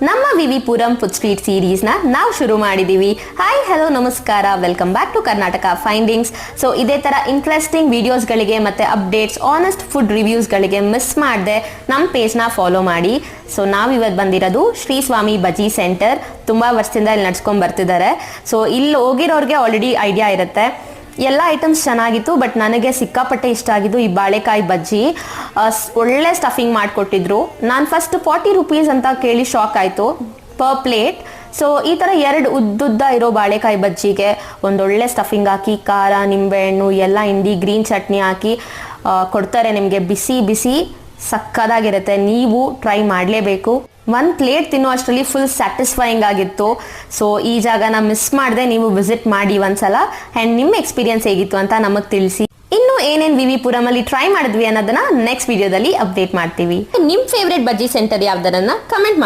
ನಮ್ಮ VV Puram food street ಸೀರೀಸ್ನ ನಾವು ಶುರು ಮಾಡಿದ್ದೀವಿ. ಹಾಯ್ ಹಲೋ ನಮಸ್ಕಾರ, welcome back to Karnataka findings. So ಇದೇ ಥರ ಇಂಟ್ರೆಸ್ಟಿಂಗ್ ವಿಡಿಯೋಸ್ಗಳಿಗೆ ಮತ್ತು ಅಪ್ಡೇಟ್ಸ್, ಆನೆಸ್ಟ್ ಫುಡ್ ರಿವ್ಯೂಸ್ಗಳಿಗೆ ಮಿಸ್ ಮಾಡದೆ ನಮ್ಮ ಪೇಜ್ನ ಫಾಲೋ ಮಾಡಿ. ಸೊ ನಾವಿವತ್ತು ಬಂದಿರೋದು ಶ್ರೀ ಸ್ವಾಮಿ ಬಜ್ಜಿ ಸೆಂಟರ್. ತುಂಬ ವರ್ಷದಿಂದ ಇಲ್ಲಿ ನಡ್ಸ್ಕೊಂಡು ಬರ್ತಿದ್ದಾರೆ. ಸೊ ಇಲ್ಲಿ ಹೋಗಿರೋರಿಗೆ ಆಲ್ರೆಡಿ ಐಡಿಯಾ ಇರುತ್ತೆ. ಎಲ್ಲ ಐಟಮ್ಸ್ ಚೆನ್ನಾಗಿತ್ತು, ಬಟ್ ನನಗೆ ಸಿಕ್ಕಾಪಟ್ಟೆ ಇಷ್ಟ ಆಗಿದ್ದು ಈ ಬಾಳೆಕಾಯಿ ಬಜ್ಜಿ. ಒಳ್ಳೆ ಸ್ಟಫಿಂಗ್ ಮಾಡಿಕೊಟ್ಟಿದ್ರು. ನಾನು ಫಸ್ಟ್ 40 ರೂಪೀಸ್ ಅಂತ ಕೇಳಿ ಶಾಕ್ ಆಯಿತು ಪರ್ ಪ್ಲೇಟ್. ಸೊ ಈ ಥರ 2 ಉದ್ದುದ್ದ ಇರೋ ಬಾಳೆಕಾಯಿ ಬಜ್ಜಿಗೆ ಒಂದೊಳ್ಳೆ ಸ್ಟಫಿಂಗ್ ಹಾಕಿ, ಖಾರ, ನಿಂಬೆಹಣ್ಣು ಎಲ್ಲ ಹಿಂಡಿ, ಗ್ರೀನ್ ಚಟ್ನಿ ಹಾಕಿ ಕೊಡ್ತಾರೆ ನಿಮಗೆ. ಬಿಸಿ ಬಿಸಿ ಸಕ್ಕದಾಗಿರುತ್ತೆ. ನೀವು ಟ್ರೈ ಮಾಡಲೇಬೇಕು. 1 ಪ್ಲೇಟ್ ತಿನ್ನೋ ಅಷ್ಟರಲ್ಲಿ ಫುಲ್ ಸ್ಯಾಟಿಸ್ಫೈಯಿಂಗ್ ಆಗಿತ್ತು. ಸೊ ಈ ಜಾಗನ ಮಿಸ್ ಮಾಡದೆ ನೀವು ವಿಸಿಟ್ ಮಾಡಿ ಒಂದ್ಸಲ. ಆ್ಯಂಡ್ ನಿಮ್ಮ ಎಕ್ಸ್ಪೀರಿಯನ್ಸ್ ಹೇಗಿತ್ತು ಅಂತ ನಮಗೆ ತಿಳಿಸಿ. ಇನ್ನು ಏನೇನು ವಿವಿಪುರಮಲ್ಲಿ ಟ್ರೈ ಮಾಡಿದ್ವಿ ಅನ್ನೋದನ್ನ ನೆಕ್ಸ್ಟ್ ವಿಡಿಯೋದಲ್ಲಿ ಅಪ್ಡೇಟ್ ಮಾಡ್ತೀವಿ. ನಿಮ್ಮ ಫೇವ್ರೇಟ್ ಬಜ್ಜಿ ಸೆಂಟರ್ ಯಾವ್ದನ್ನ ಕಮೆಂಟ್ ಮಾಡಿ.